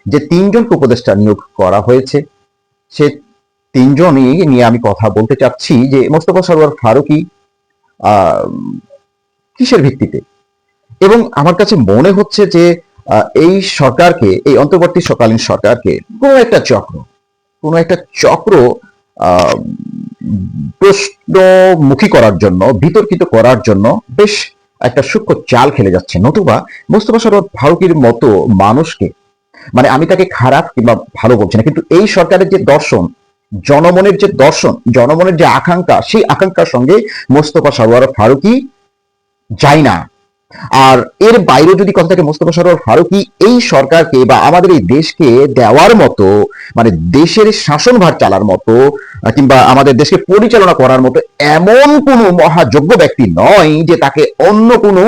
যে তিনজনকে উপদেষ্টা নিয়োগ করা হয়েছে, সে তিনজনই নিয়ে আমি কথা বলতে চাচ্ছি যে মোস্তফা সরোয়ার ফারুকী কিসের ভিত্তিতে, এবং আমার কাছে মনে হচ্ছে যে এই সরকারকে, এই অন্তর্বর্তীকালীন সরকারকে কোনো একটা চক্র আহ, প্রশ্নমুখী করার জন্য, বিতর্কিত করার জন্য বেশ একটা সূক্ষ্ম চাল খেলে যাচ্ছে। নতুবা মোস্তফা সরোয়ার ফারুকীর মতো মানুষকে, মানে আমি তাকে খারাপ কিংবা ভালো বলছি না, কিন্তু এই সরকারের যে দর্শন, জনমনের যে আকাঙ্ক্ষা, সেই আকাঙ্ক্ষার সঙ্গে মোস্তফা সরোয়ার ফারুকী যায় না। আর এর বাইরে যদি কথা থাকে, মোস্তফা সরোয়ার ফারুকী এই সরকারকে বা আমাদের এই দেশকে দেওয়ার মতো, মানে দেশের শাসনভার চালার মতো কিংবা আমাদের দেশকে পরিচালনা করার মতো এমন কোনো মহাযোগ্য ব্যক্তি নয় যে তাকে অন্য কোনো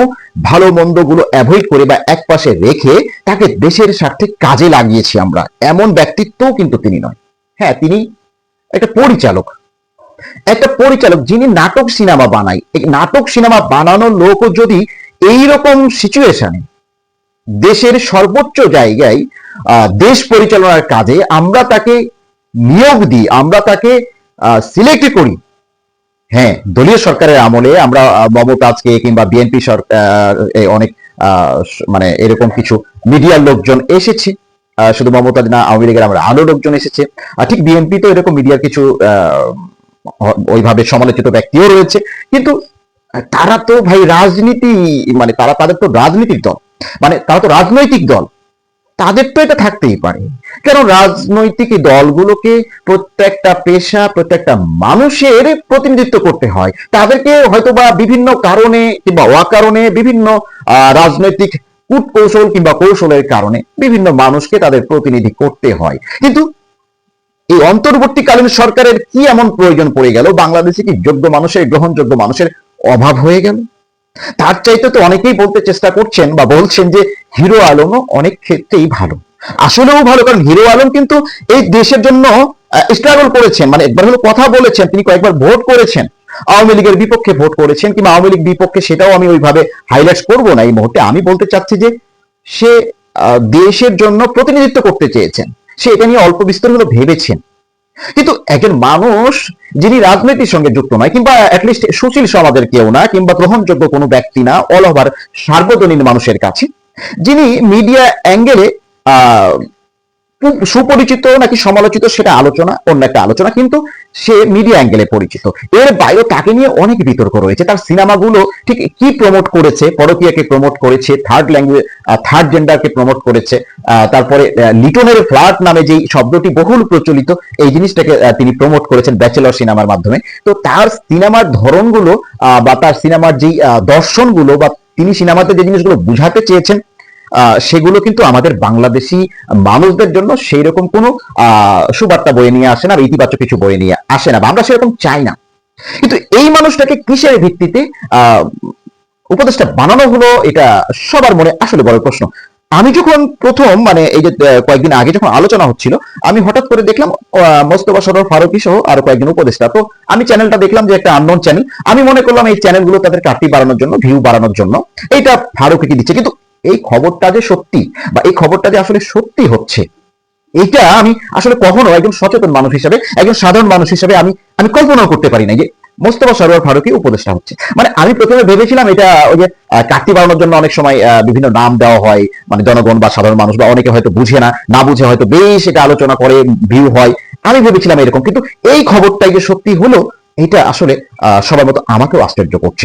ভালো মন্দ গুলো অ্যাভয়েড করে বা এক পাশে রেখে তাকে দেশের স্বার্থে কাজে লাগিয়েছি আমরা, এমন ব্যক্তিত্বও কিন্তু তিনি নয়। হ্যাঁ, তিনি একটা পরিচালক যিনি নাটক সিনেমা বানায়। এই নাটক সিনেমা বানানোর লোকও যদি এইরকম সিচুয়েশনে দেশের সর্বোচ্চ জায়গায় দেশ পরিচালনার কাজে আমরা তাকে নিয়োগ দিই, আমরা তাকে সিলেক্ট করি। হ্যাঁ, দলীয় সরকারের আমলে আমরা মমতাজকে কিংবা বিএনপি সরকার অনেক মানে এরকম কিছু মিডিয়ার লোকজন এসেছে, শুধু মমতাজ না, আওয়ামী লীগের আমরা আরো লোকজন এসেছে, আর ঠিক বিএনপি তো এরকম মিডিয়ার কিছু ওইভাবে সমালোচিত ব্যক্তিও রয়েছে। কিন্তু তারা তো ভাই রাজনীতি, মানে তাদের তো রাজনীতির দল, মানে তারা তো রাজনৈতিক দল, তাদের তো এটা থাকতেই পারে। কেন রাজনৈতিক দলগুলোকে প্রত্যেকটা পেশা, প্রত্যেকটা মানুষের প্রতিনিধিত্ব করতে হয়। তাদেরকে হয়তোবা বিভিন্ন কারণে কিংবা অকারণে, বিভিন্ন রাজনৈতিক কূটকৌশল কিংবা কৌশলের কারণে বিভিন্ন মানুষকে তাদের প্রতিনিধি করতে হয়। কিন্তু এই অন্তর্বর্তীকালীন সরকারের কি এমন প্রয়োজন পড়ে গেল, বাংলাদেশে কি যোগ্য মানুষের, গ্রহণযোগ্য মানুষের অভাব হয়ে গেল? তার চাইতে তো অনেকেই বলতে চেষ্টা করছেন বা বলছেন যে হিরো আলমও অনেক ক্ষেত্রেই ভালো। আসলেও ভালো, কারণ হিরো আলম কিন্তু এই দেশের জন্য স্ট্রাগল করেছেন, মানে একবার হলো কথা বলেছেন, তিনি কয়েকবার ভোট করেছেন, আওয়ামী লীগের বিপক্ষে ভোট করেছেন কিংবা আওয়ামী লীগ বিপক্ষে, সেটাও আমি ওইভাবে হাইলাইট করব না এই মুহূর্তে। আমি বলতে চাচ্ছি যে সে দেশের জন্য প্রতিনিধিত্ব করতে চেয়েছেন, সে এটা নিয়ে অল্প বিস্তর হলো ভেবেছেন। কিন্তু একজন মানুষ যিনি রাজনীতির সঙ্গে যুক্ত নয় কিংবা অ্যাটলিস্ট সুশীল সমাজের কেউ না কিংবা গ্রহণযোগ্য কোনো ব্যক্তি না, অল ওভার সার্বজনীন মানুষের কাছে যিনি মিডিয়া অ্যাঙ্গেলে সুপরিচিত নাকি সমালোচিত সেটা অন্য একটা আলোচনা, কিন্তু সে মিডিয়া অ্যাঙ্গেলে পরিচিত। এর বাইরে তাকে নিয়ে অনেক বিতর্ক রয়েছে। তার সিনেমাগুলো ঠিক কি প্রমোট করেছে, পরকীয়াকে প্রমোট করেছে, থার্ড জেন্ডারকে প্রমোট করেছে, তারপরে লিটনের ফ্ল্যাট নামে যে শব্দটি বহুল প্রচলিত, এই জিনিসটাকে তিনি প্রমোট করেছেন ব্যাচেলর সিনেমার মাধ্যমে। তো তার সিনেমার ধরনগুলো বা তার সিনেমার যেই দর্শনগুলো বা তিনি সিনেমাতে যে জিনিসগুলো বুঝাতে চেয়েছেন, সেগুলো কিন্তু আমাদের বাংলাদেশি মানুষদের জন্য সেই রকম কোনো সুবার্তা বয়ে নিয়ে আসে না, আর ইতিবাচক কিছু বয়ে নিয়ে আসে না, বা আমরা সেরকম চাই না। কিন্তু এই মানুষটাকে কিসের ভিত্তিতে উপদেষ্টা বানানো হলো, এটা সবার মনে আসলে বড় প্রশ্ন। আমি যখন প্রথম, মানে এই যে কয়েকদিন আগে যখন আলোচনা হচ্ছিল, আমি হঠাৎ করে দেখলাম মোস্তফা সরোয়ার ফারুকী সহ আরো কয়েকজন উপদেষ্টা। তো আমি চ্যানেলটা দেখলাম যে একটা আননোন চ্যানেল। আমি মনে করলাম এই চ্যানেলগুলো তাদের কাটি বাড়ানোর জন্য, ভিউ বাড়ানোর জন্য এইটা ফারুকীকে দিচ্ছে। কিন্তু এই খবরটা যে সত্যি বা এই খবরটা যে আসলে সত্যি হচ্ছে, এইটা আমি আসলে কখনো একজন সচেতন মানুষ হিসেবে, একজন সাধারণ মানুষ হিসেবে আমি কল্পনাও করতে পারি না যে মোস্তফা সরোয়ার ফারুকী উপদেষ্টা হচ্ছে। মানে আমি প্রথমে ভেবেছিলাম এটা ওই যে কাটতি বাড়ানোর জন্য অনেক সময় বিভিন্ন নাম দেওয়া হয়, মানে জনগণ বা সাধারণ মানুষ বা অনেকে হয়তো বুঝে না বুঝে হয়তো বেশ এটা আলোচনা করে, ভিউ হয়, আমি ভেবেছিলাম এরকম। কিন্তু এই খবরটাই যে সত্যি হলো, এটা আসলে সবার মতো আমাকেও আশ্চর্য করছে।